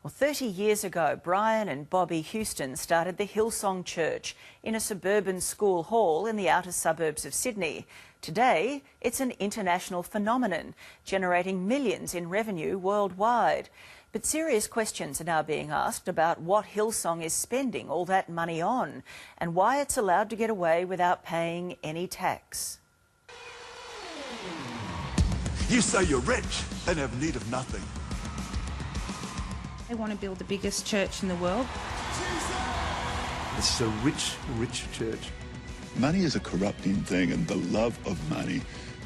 Well, 30 years ago, Brian and Bobby Houston started the Hillsong Church in a suburban school hall in the outer suburbs of Sydney. Today, it's an international phenomenon, generating millions in revenue worldwide. But serious questions are now being asked about what Hillsong is spending all that money on and why it's allowed to get away without paying any tax. You say you're rich and have need of nothing. They want to build the biggest church in the world. This is a rich, rich church. Money is a corrupting thing, and the love of money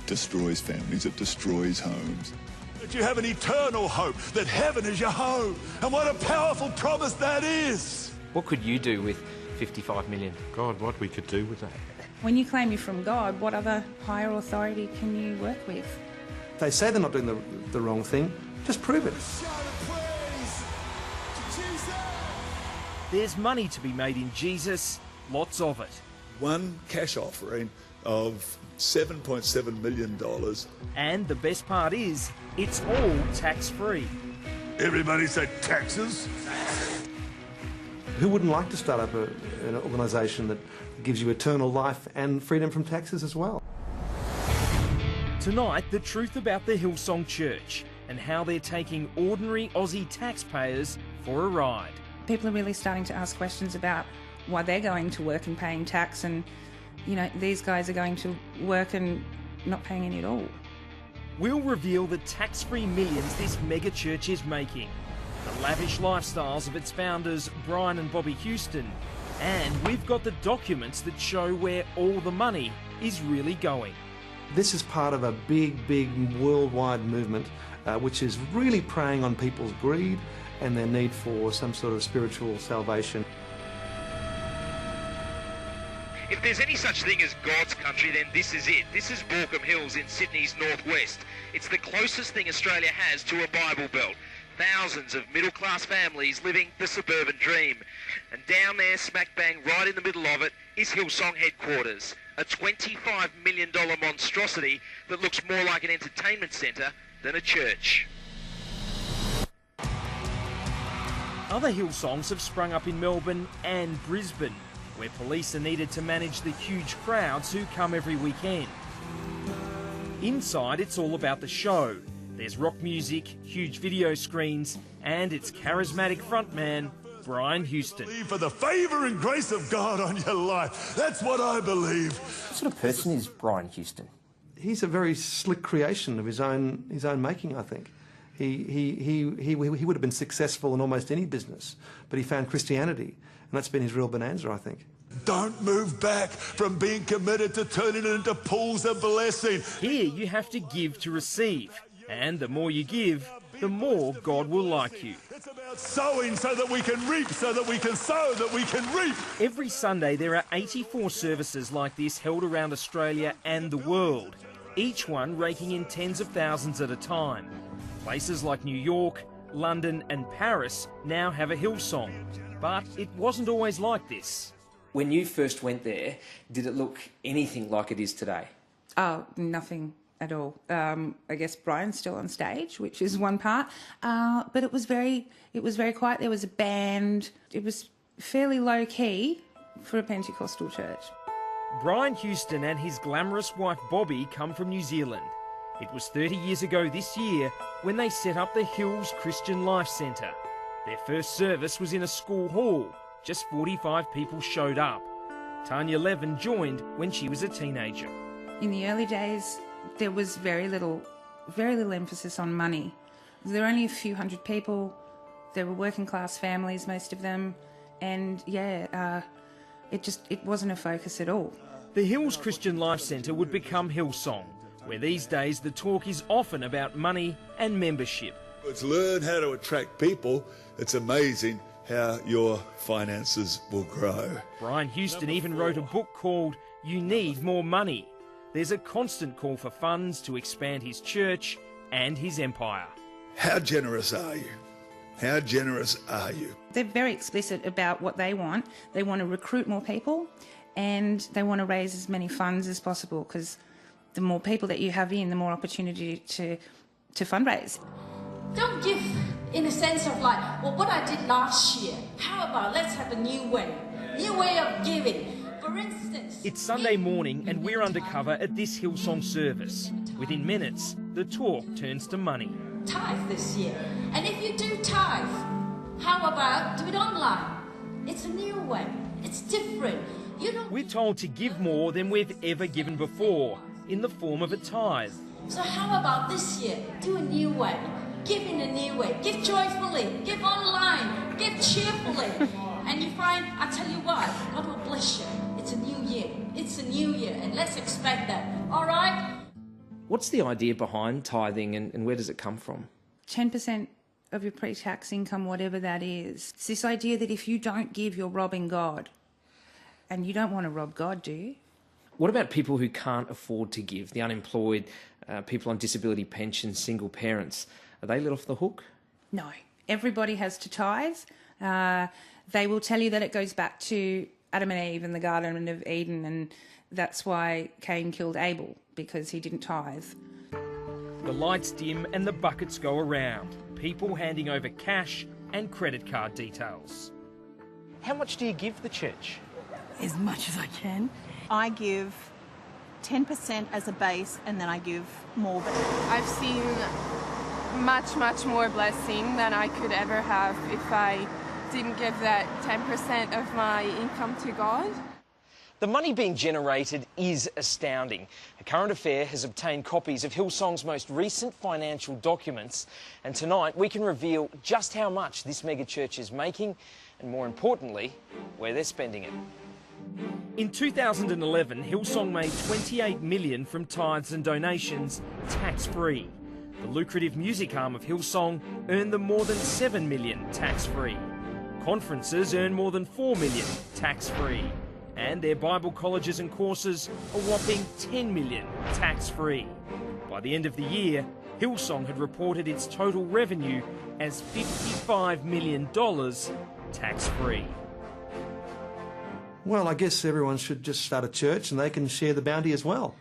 destroys families, it destroys homes. That you have an eternal hope, that heaven is your home, and what a powerful promise that is. What could you do with 55 million? God, what we could do with that. When you claim you're from God, what other higher authority can you work with? They say they're not doing the wrong thing, just prove it. There's money to be made in Jesus, lots of it. One cash offering of $7.7 million. And the best part is, it's all tax-free. Everybody say taxes. Who wouldn't like to start up an organisation that gives you eternal life and freedom from taxes as well? Tonight, the truth about the Hillsong Church and how they're taking ordinary Aussie taxpayers for a ride. People are really starting to ask questions about why they're going to work and paying tax, and, you know, these guys are going to work and not paying any at all. We'll reveal the tax-free millions this mega church is making, the lavish lifestyles of its founders, Brian and Bobby Houston, and we've got the documents that show where all the money is really going. This is part of a big, big worldwide movement which is really preying on people's greed and their need for some sort of spiritual salvation. If there's any such thing as God's country, then this is it. This is Baulkham Hills in Sydney's northwest. It's the closest thing Australia has to a Bible Belt. Thousands of middle-class families living the suburban dream. And down there, smack bang right in the middle of it, is Hillsong headquarters. A $25 million monstrosity that looks more like an entertainment centre than a church. Other Hillsongs have sprung up in Melbourne and Brisbane, where police are needed to manage the huge crowds who come every weekend. Inside, it's all about the show. There's rock music, huge video screens, and its charismatic frontman, Brian Houston. For the favour and grace of God on your life. That's what I believe. What sort of person is Brian Houston? He's a very slick creation of his own making, I think. He would have been successful in almost any business, but he found Christianity, and that's been his real bonanza, I think. Don't move back from being committed to turning it into pools of blessing. Here you have to give to receive, and the more you give, the more God will like you. It's about sowing so that we can reap, so that we can sow, that we can reap. Every Sunday there are 84 services like this held around Australia and the world, each one raking in tens of thousands at a time. Places like New York, London and Paris now have a Hillsong, but it wasn't always like this. When you first went there, did it look anything like it is today? Oh, nothing at all. I guess Brian's still on stage, which is one part, but it was very quiet. There was a band. It was fairly low key for a Pentecostal church. Brian Houston and his glamorous wife Bobby come from New Zealand. It was 30 years ago this year when they set up the Hills Christian Life Centre. Their first service was in a school hall. Just 45 people showed up. Tanya Levin joined when she was a teenager. In the early days, there was very little emphasis on money. There were only a few hundred people. There were working class families, most of them, and it wasn't a focus at all. The Hills Christian Life Centre would become Hillsong, where these days the talk is often about money and membership. It's learn how to attract people. It's amazing how your finances will grow. Brian Houston even wrote a book called You Need More Money. There's a constant call for funds to expand his church and his empire. How generous are you? How generous are you? They're very explicit about what they want. They want to recruit more people and they want to raise as many funds as possible, because the more people that you have in, the more opportunity to fundraise. Don't give in a sense of like, well, what I did last year, how about let's have a new way of giving. For instance... It's Sunday morning and we're undercover at this Hillsong service. Within minutes, the talk turns to money. Tithe this year. And if you do tithe, how about do it online? It's a new way. It's different. We're told to give more than we've ever given before, in the form of a tithe. So how about this year? Do a new way. Give in a new way. Give joyfully. Give online. Give cheerfully. And you find, I tell you what, God will bless you. It's a new year. It's a new year. And let's expect that. All right? What's the idea behind tithing and where does it come from? 10% of your pre-tax income, whatever that is. It's this idea that if you don't give, you're robbing God. And you don't want to rob God, do you? What about people who can't afford to give? The unemployed, people on disability pensions, single parents. Are they let off the hook? No. Everybody has to tithe. They will tell you that it goes back to Adam and Eve in the Garden of Eden, and that's why Cain killed Abel, because he didn't tithe. The lights dim and the buckets go around. People handing over cash and credit card details. How much do you give the church? As much as I can. I give 10% as a base and then I give more. But I've seen much more blessing than I could ever have if I didn't give that 10% of my income to God. The money being generated is astounding. A Current Affair has obtained copies of Hillsong's most recent financial documents, and tonight we can reveal just how much this megachurch is making and, more importantly, where they're spending it. In 2011, Hillsong made $28 million from tithes and donations, tax-free. The lucrative music arm of Hillsong earned them more than $7 million tax-free. Conferences earn more than $4 million tax-free. And their Bible colleges and courses a whopping $10 million tax-free. By the end of the year, Hillsong had reported its total revenue as $55 million tax-free. Well, I guess everyone should just start a church and they can share the bounty as well.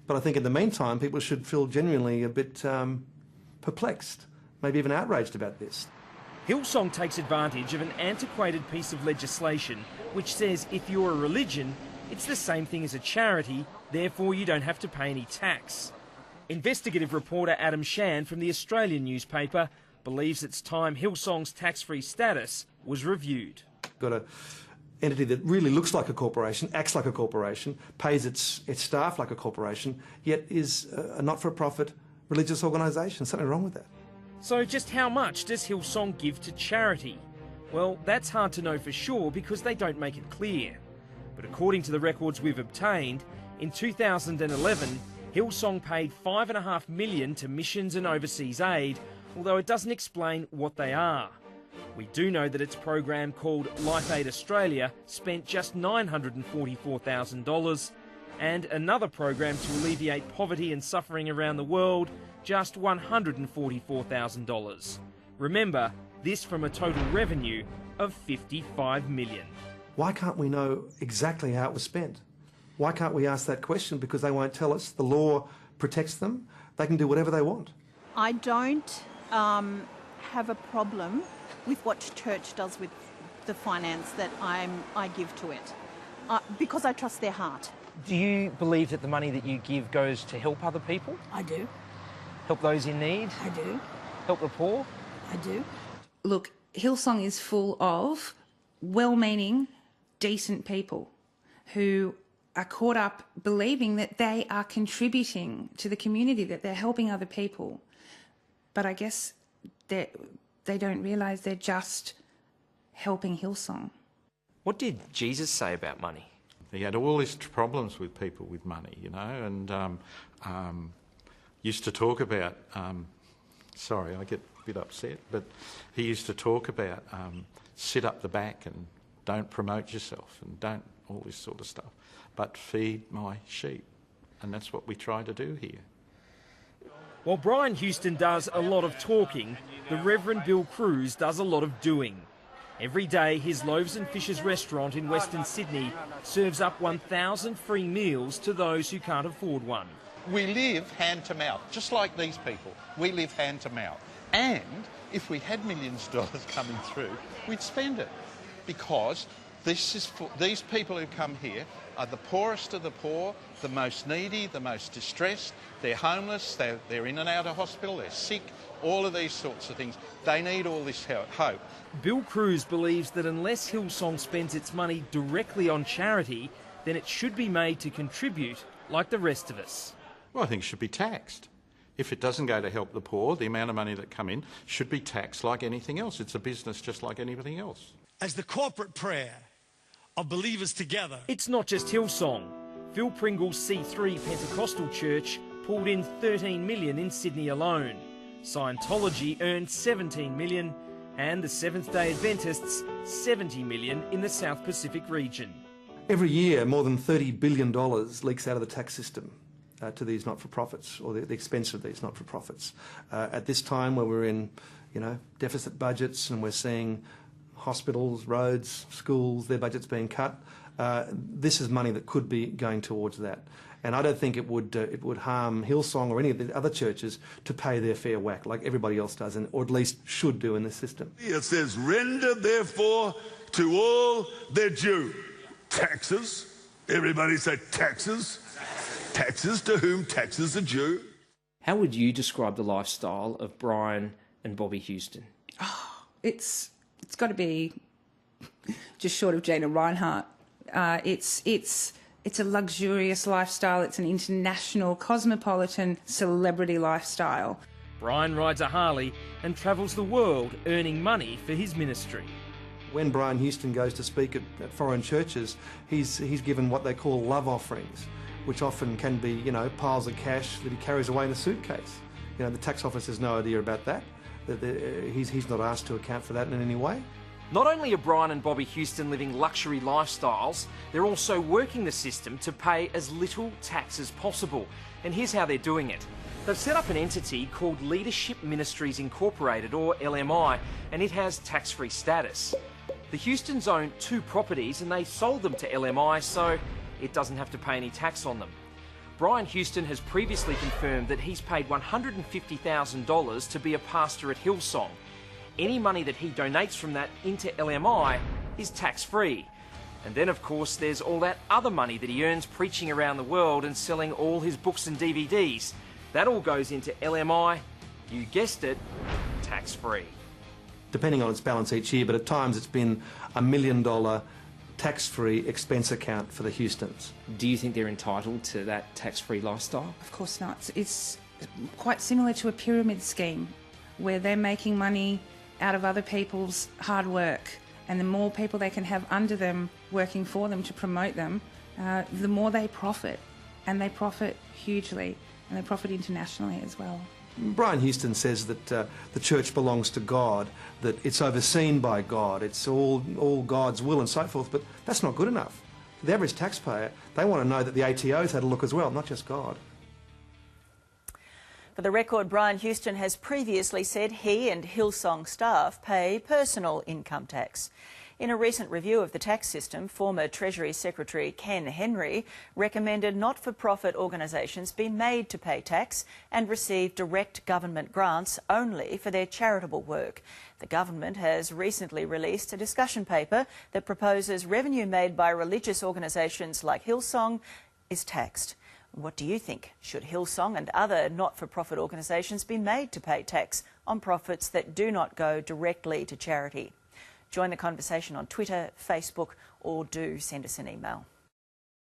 But I think in the meantime, people should feel genuinely a bit perplexed, maybe even outraged about this. Hillsong takes advantage of an antiquated piece of legislation which says if you're a religion, it's the same thing as a charity, therefore you don't have to pay any tax. Investigative reporter Adam Shan from the Australian newspaper believes it's time Hillsong's tax-free status was reviewed. Got an entity that really looks like a corporation, acts like a corporation, pays its staff like a corporation, yet is a not-for-profit religious organisation. Something wrong with that. So just how much does Hillsong give to charity? Well, that's hard to know for sure because they don't make it clear. But according to the records we've obtained, in 2011, Hillsong paid $5.5 million to missions and overseas aid, although it doesn't explain what they are. We do know that its program called Life Aid Australia spent just $944,000, and another program to alleviate poverty and suffering around the world just $144,000. Remember, this from a total revenue of $55 million. Why can't we know exactly how it was spent? Why can't we ask that question? Because they won't tell us. The law protects them. They can do whatever they want. I don't have a problem with what church does with the finance that I give to it, because I trust their heart. Do you believe that the money that you give goes to help other people? I do. Help those in need? I do. Help the poor? I do. Look, Hillsong is full of well-meaning, decent people who are caught up believing that they are contributing to the community, that they're helping other people. But I guess they don't realise they're just helping Hillsong. What did Jesus say about money? He had all these problems with people with money, you know, and used to talk about, sorry, I get a bit upset, but he used to talk about sit up the back and don't promote yourself and don't all this sort of stuff, but feed my sheep. And that's what we try to do here. While Brian Houston does a lot of talking, the Reverend Bill Cruz does a lot of doing. Every day, his Loaves and Fishes restaurant in Western Sydney serves up 1,000 free meals to those who can't afford one. We live hand to mouth, just like these people. We live hand to mouth. And if we had millions of dollars coming through, we'd spend it, because these people who come here are the poorest of the poor, the most needy, the most distressed. They're homeless, they're in and out of hospital, they're sick, all of these sorts of things. They need all this hope. Bill Cruz believes that unless Hillsong spends its money directly on charity, then it should be made to contribute like the rest of us. Well, I think it should be taxed. If it doesn't go to help the poor, the amount of money that come in should be taxed like anything else. It's a business just like anything else. As the corporate prayer of believers together. It's not just Hillsong. Phil Pringle's C3 Pentecostal Church pulled in $13 million in Sydney alone. Scientology earned $17 million, and the Seventh-day Adventists $70 million in the South Pacific region. Every year, more than $30 billion leaks out of the tax system to these not-for-profits, or the expense of these not-for-profits. At this time, where we're in, deficit budgets, and we're seeing hospitals, roads, schools, their budgets being cut, this is money that could be going towards that. And I don't think it would harm Hillsong or any of the other churches to pay their fair whack like everybody else does, or at least should do in the system. It says, render therefore to all their due. Taxes. Everybody say taxes. Taxes, to whom taxes are due. How would you describe the lifestyle of Brian and Bobby Houston? Oh, it's got to be just short of Jana Reinhardt. It's a luxurious lifestyle. It's an international, cosmopolitan, celebrity lifestyle. Brian rides a Harley and travels the world earning money for his ministry. When Brian Houston goes to speak at foreign churches, he's given what they call love offerings, which often can be, piles of cash that he carries away in a suitcase. The tax office has no idea about that. He's not asked to account for that in any way. Not only are Brian and Bobby Houston living luxury lifestyles, they're also working the system to pay as little tax as possible. And here's how they're doing it. They've set up an entity called Leadership Ministries Incorporated, or LMI, and it has tax-free status. The Houstons own 2 properties and they sold them to LMI, so it doesn't have to pay any tax on them. Brian Houston has previously confirmed that he's paid $150,000 to be a pastor at Hillsong. Any money that he donates from that into LMI is tax-free. And then, of course, there's all that other money that he earns preaching around the world and selling all his books and DVDs. That all goes into LMI, you guessed it, tax-free. Depending on its balance each year, but at times it's been $1 million tax-free expense account for the Houstons. Do you think they're entitled to that tax-free lifestyle? Of course not. It's quite similar to a pyramid scheme where they're making money out of other people's hard work, and the more people they can have under them working for them to promote them, the more they profit, and they profit hugely, and they profit internationally as well. Brian Houston says that the church belongs to God, that it's overseen by God, it's all God's will and so forth, but that's not good enough. For the average taxpayer, they want to know that the ATO's had a look as well, not just God. For the record, Brian Houston has previously said he and Hillsong staff pay personal income tax. In a recent review of the tax system, former Treasury Secretary Ken Henry recommended not-for-profit organisations be made to pay tax and receive direct government grants only for their charitable work. The government has recently released a discussion paper that proposes revenue made by religious organisations like Hillsong is taxed. What do you think? Should Hillsong and other not-for-profit organisations be made to pay tax on profits that do not go directly to charity? Join the conversation on Twitter, Facebook, or do send us an email.